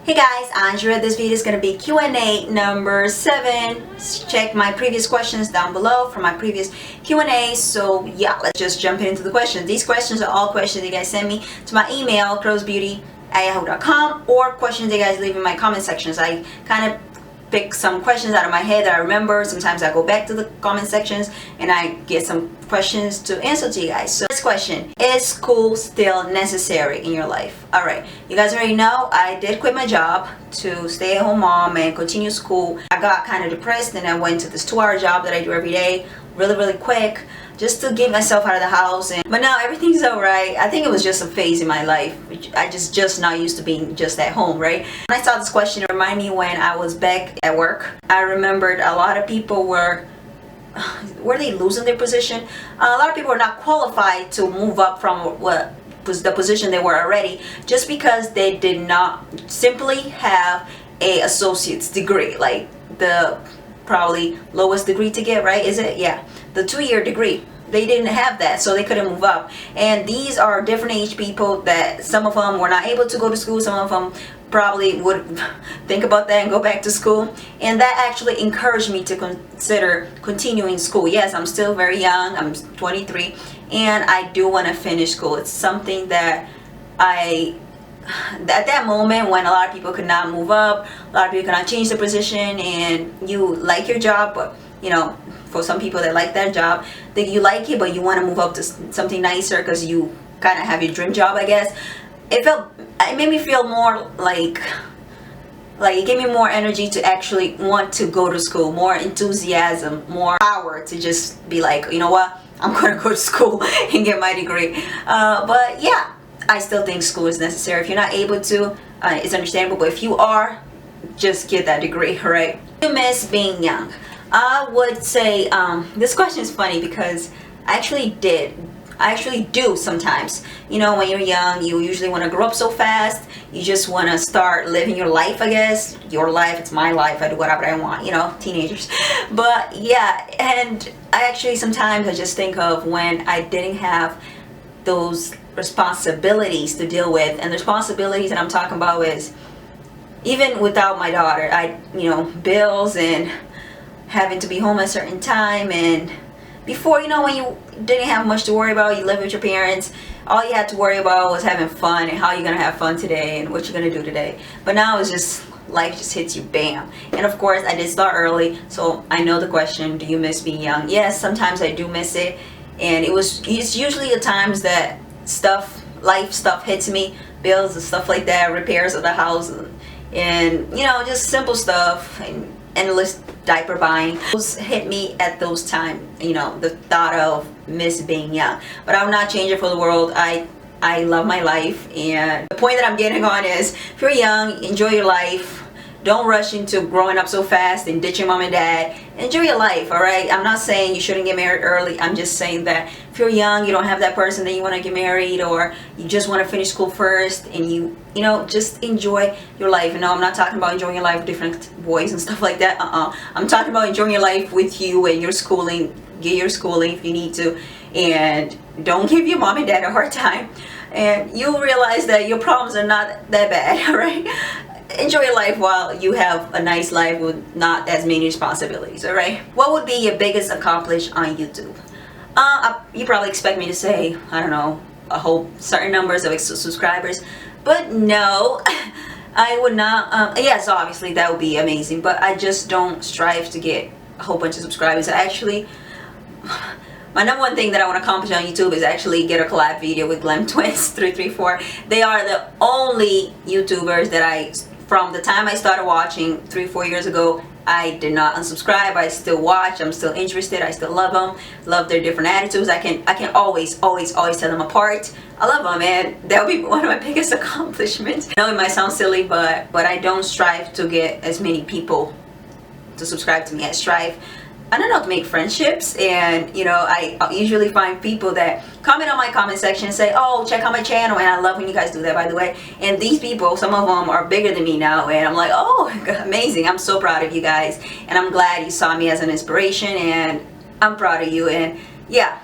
Hey guys, Andrea. This video is going to be Q&A number 7. Check my previous questions down below for my previous Q&A. So yeah, let's just jump into the questions. These questions are all questions you guys send me to my email, crowsbeauty@yahoo.com, or questions you guys leave in my comment sections. I kind of pick some questions out of my head that I remember. Sometimes I go back to the comment sections and I get some questions to answer to you guys. So first question, is school still necessary in your life? Alright, you guys already know I did quit my job to stay at home mom and continue school. I got kind of depressed and I went to this 2-hour job that I do every day really quick, just to get myself out of the house. But now everything's alright. I think it was just a phase in my life. I just not used to being just at home, right? When I saw this question, it reminded me when I was back at work. I remembered a lot of people were they losing their position? A lot of people are not qualified to move up from what was the position they were already, just because they did not simply have a associate's degree, like the probably lowest degree to get, right? Is it? Yeah, the 2-year degree. They didn't have that, so they couldn't move up. And these are different age people that some of them were not able to go to school. Some of them probably would think about that and go back to school. And that actually encouraged me to consider continuing school. Yes, I'm still very young. I'm 23, and I do want to finish school. It's something that at that moment when a lot of people could not move up, a lot of people could not change their position, and you like your job, but you know, for some people that like that job, that you like it but you want to move up to something nicer because you kind of have your dream job, I guess. It made me feel more like it gave me more energy to actually want to go to school, more enthusiasm, more power to just be like, you know what, I'm gonna go to school and get my degree. But yeah, I still think school is necessary. If you're not able to, it's understandable, but if you are, just get that degree, right? Do you miss being young? I would say, this question is funny because I actually do sometimes. You know, when you're young, you usually want to grow up so fast. You just want to start living your life, I guess. Your life, it's my life. I do whatever I want, you know, teenagers. But yeah, and I actually sometimes I just think of when I didn't have those responsibilities to deal with. And the responsibilities that I'm talking about is even without my daughter, you know, bills and having to be home at a certain time. And before, you know, when you didn't have much to worry about, you lived with your parents, all you had to worry about was having fun and how you're gonna have fun today and what you're gonna do today. But now it's just, life just hits you, bam. And of course I did start early, so I know the question, do you miss being young? Yes, sometimes I do miss it. And it's usually the times that life stuff hits me, bills and stuff like that, repairs of the house, and you know, just simple stuff, and endless diaper buying. Those hit me at those times, you know, the thought of miss being young. But I will not change it for the world. I love my life, and the point that I'm getting on is, if you're young, enjoy your life. Don't rush into growing up so fast and ditching mom and dad. Enjoy your life, alright? I'm not saying you shouldn't get married early. I'm just saying that if you're young, you don't have that person that you want to get married, or you just want to finish school first, and you know, just enjoy your life. And no, I'm not talking about enjoying your life with different boys and stuff like that. I'm talking about enjoying your life with you and your schooling. Get your schooling if you need to, and don't give your mom and dad a hard time. And you'll realize that your problems are not that bad, alright? Enjoy your life while you have a nice life with not as many responsibilities, alright? What would be your biggest accomplishment on YouTube? You probably expect me to say, I don't know, a whole certain numbers of subscribers, but no, I would not. Yes, obviously that would be amazing, but I just don't strive to get a whole bunch of subscribers. Actually, my number one thing that I want to accomplish on YouTube is actually get a collab video with Glam Twins 334. They are the only YouTubers that from the time I started watching 3-4 years ago, I did not unsubscribe. I still watch. I'm still interested. I still love them. Love their different attitudes. I can always tell them apart. I love them, and that would be one of my biggest accomplishments. I know it might sound silly, but I don't strive to get as many people to subscribe to me. I strive, I don't know, to make friendships. And you know, I usually find people that comment on my comment section and say, oh, check out my channel. And I love when you guys do that, by the way. And these people, some of them are bigger than me now, and I'm like, oh, amazing. I'm so proud of you guys, and I'm glad you saw me as an inspiration, and I'm proud of you. And yeah,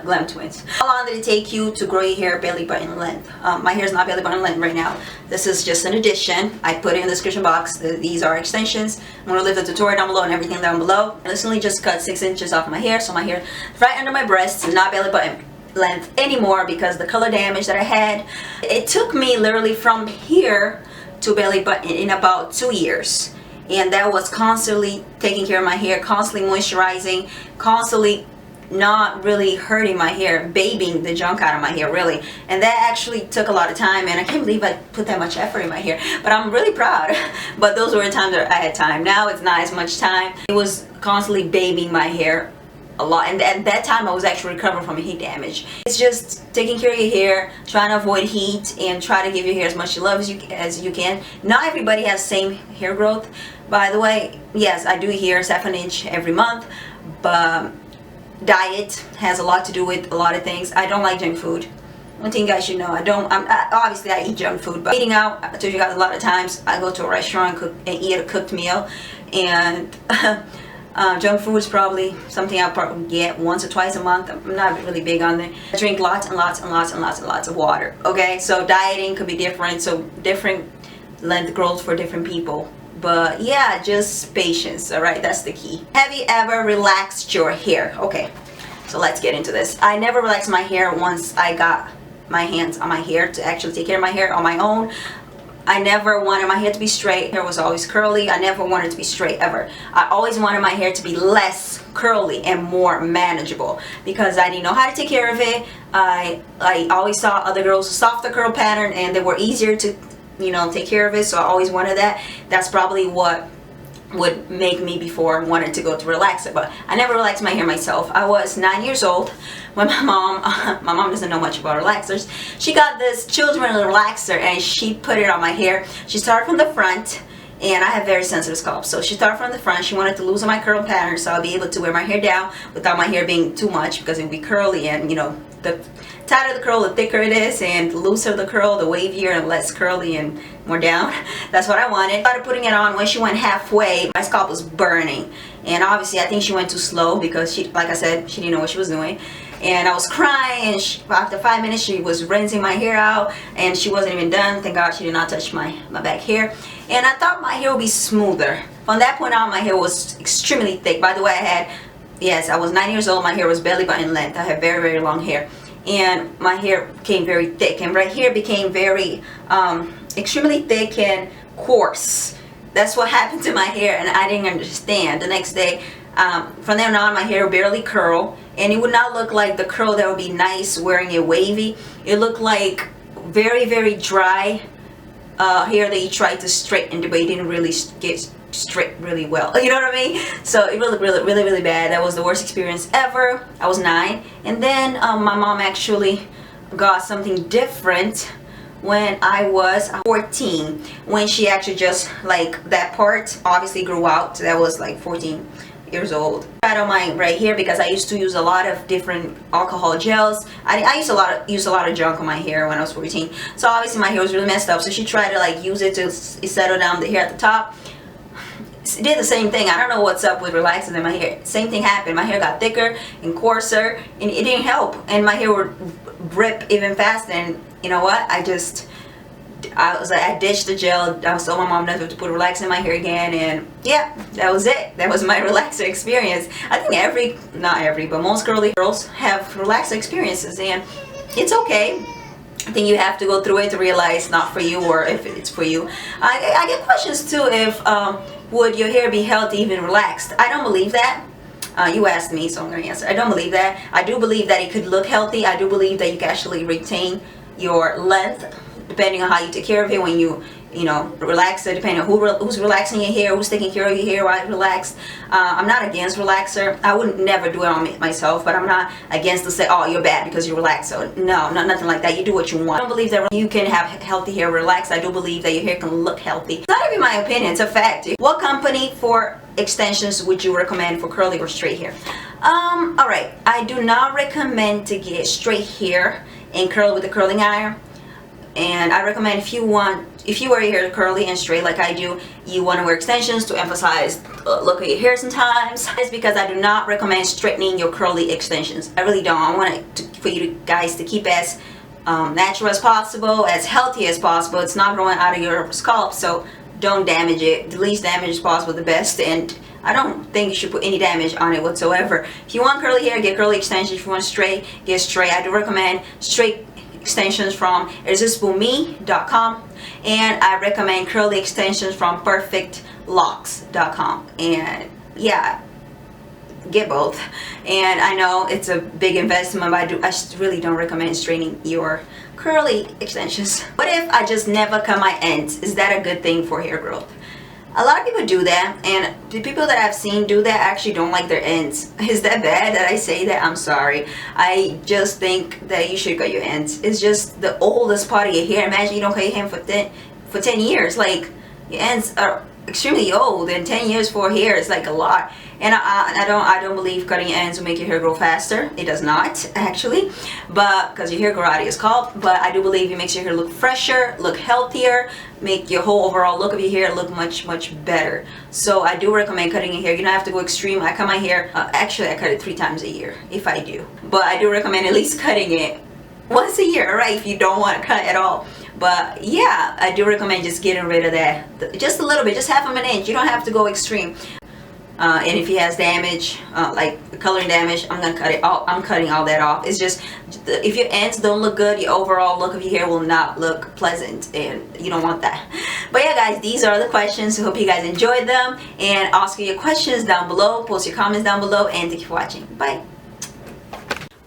Glam Twins. How long did it take you to grow your hair belly button length? My hair is not belly button length right now. This is just an addition. I put it in the description box. These are extensions. I'm going to leave the tutorial down below and everything down below. I recently just cut 6 inches off my hair, so my hair right under my breasts, not belly button length anymore because the color damage that I had. It took me literally from here to belly button in about 2 years. And that was constantly taking care of my hair, constantly moisturizing, constantly not really hurting my hair, babying the junk out of my hair, really. And that actually took a lot of time, and I can't believe I put that much effort in my hair, but I'm really proud. But those were the times that I had time. Now it's not as much time. It was constantly babying my hair a lot, and at that time I was actually recovering from heat damage. It's just taking care of your hair, trying to avoid heat, and try to give your hair as much love as you can. Not everybody has same hair growth, by the way. Yes, I do hair 7 inch every month, but diet has a lot to do with a lot of things. I don't like junk food. One thing you guys should know, obviously I eat junk food, but eating out, I told you guys a lot of times, I go to a restaurant and eat a cooked meal, and junk food is probably something I'll probably get once or twice a month. I'm not really big on it. I drink lots and lots and lots and lots and lots of water. Okay, so dieting could be different, so different length growth for different people. But yeah, just patience, alright, that's the key. Have you ever relaxed your hair? Okay, so let's get into this. I never relaxed my hair once I got my hands on my hair to actually take care of my hair on my own. I never wanted my hair to be straight. Hair was always curly. I never wanted it to be straight ever. I always wanted my hair to be less curly and more manageable because I didn't know how to take care of it. I always saw other girls with softer curl pattern and they were easier to, you know, take care of it, so I always wanted that. That's probably what would make me before wanted to go to relax it, but I never relaxed my hair myself. I was 9 years old when my mom doesn't know much about relaxers. She got this children relaxer and she put it on my hair. She started from the front, and I have very sensitive scalp, so she started from the front. She wanted to loosen my curl pattern so I'll be able to wear my hair down without my hair being too much, because it would be curly, and you know, the tighter the curl, the thicker it is, and the looser the curl, the wavier and less curly and more down. That's what I wanted. I started putting it on. When she went halfway, my scalp was burning, and obviously I think she went too slow because she, like I said, she didn't know what she was doing. And I was crying, and after 5 minutes she was rinsing my hair out, and she wasn't even done. Thank God she did not touch my back hair. And I thought my hair would be smoother. From that point on, my hair was extremely thick. By the way, I was 9 years old. My hair was belly button length. I had very, very long hair, and my hair became very thick, and right here became very extremely thick and coarse. That's what happened to my hair, and I didn't understand. The next day, from then on, my hair would barely curl, and it would not look like the curl that would be nice wearing it wavy. It looked like very, very dry hair that you tried to straighten, but you didn't really get straight really well. You know what I mean? So it looked really, really, really bad. That was the worst experience ever. I was 9, and then my mom actually got something different when I was 14, when she actually just, like, that part obviously grew out. That was like 14 years old. Right on my right here, because I used to use a lot of different alcohol gels. I used a lot of junk on my hair when I was 14, so obviously my hair was really messed up. So she tried to like use it to settle down the hair at the top. It did the same thing. I don't know what's up with relaxing in my hair. Same thing happened. My hair got thicker and coarser, and it didn't help, and my hair would rip even faster. And you know what, I ditched the gel. I told my mom never to put relaxer in my hair again, and yeah, that was it. That was my relaxer experience. I think not every, but most curly girls have relaxer experiences, and it's okay. I think you have to go through it to realize not for you, or if it's for you. I get questions too, if would your hair be healthy even relaxed? I don't believe that. You asked me, so I'm going to answer. I don't believe that. I do believe that it could look healthy. I do believe that you can actually retain your length depending on how you take care of it when you relax it, depending on who's relaxing your hair, who's taking care of your hair while it's relaxed. I'm not against relaxer. I wouldn't never do it on myself, but I'm not against to say, oh, you're bad because you relax. So no, nothing like that. You do what you want. I don't believe that you can have healthy hair relaxed. I do believe that your hair can look healthy. It's not even my opinion, it's a fact. What company for extensions would you recommend for curly or straight hair? Alright, I do not recommend to get straight hair and curl with a curling iron. And I recommend, if you want if you wear your hair curly and straight like I do, you want to wear extensions to emphasize look at your hair sometimes. It's because I do not recommend straightening your curly extensions. I really don't. I want for you guys to keep as natural as possible, as healthy as possible. It's not growing out of your scalp, so don't damage it. The least damage as possible, the best. And I don't think you should put any damage on it whatsoever. If you want curly hair, get curly extensions. If you want straight, get straight. I do recommend straight extensions from irresistiblememe.com, and I recommend curly extensions from perfectlocks.com. And yeah, get both. And I know it's a big investment, but I really don't recommend straightening your curly extensions. What if I just never cut my ends? Is that a good thing for hair growth? A lot of people do that, and the people that I've seen do that actually don't like their ends. Is that bad that I say that? I'm sorry. I just think that you should cut your ends. It's just the oldest part of your hair. Imagine you don't cut your hair for 10 years. Like, your ends are extremely old, and 10 years for hair is like a lot. And I don't believe cutting your ends will make your hair grow faster. It does not, actually, but because your hair grow out of your scalp. But I do believe it makes your hair look fresher, look healthier, make your whole overall look of your hair look much better. So I do recommend cutting your hair. You don't have to go extreme. I cut my hair, actually I cut it 3 times a year if I do, but I do recommend at least cutting it once a year, right? If you don't want to cut at all. But yeah, I do recommend just getting rid of that, just a little bit, just half of an inch. You don't have to go extreme. And if he has damage, like coloring damage, I'm gonna cut it all. I'm cutting all that off. It's just if your ends don't look good, your overall look of your hair will not look pleasant, and you don't want that. But yeah, guys, these are the questions. I hope you guys enjoyed them, and ask your questions down below. Post your comments down below, and thank you for watching. Bye.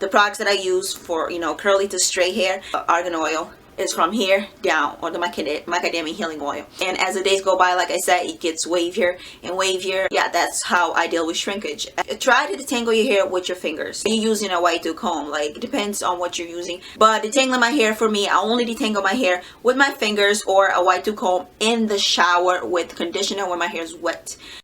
The products that I use for curly to straight hair, argan oil is from here down, or the macadamia healing oil. And as the days go by, like I said, it gets wavier and wavier. Yeah, that's how I deal with shrinkage. Try to detangle your hair with your fingers. You're using a white tooth comb, like it depends on what you're using. But detangling my hair, for me, I only detangle my hair with my fingers or a white tooth comb in the shower with conditioner when my hair is wet.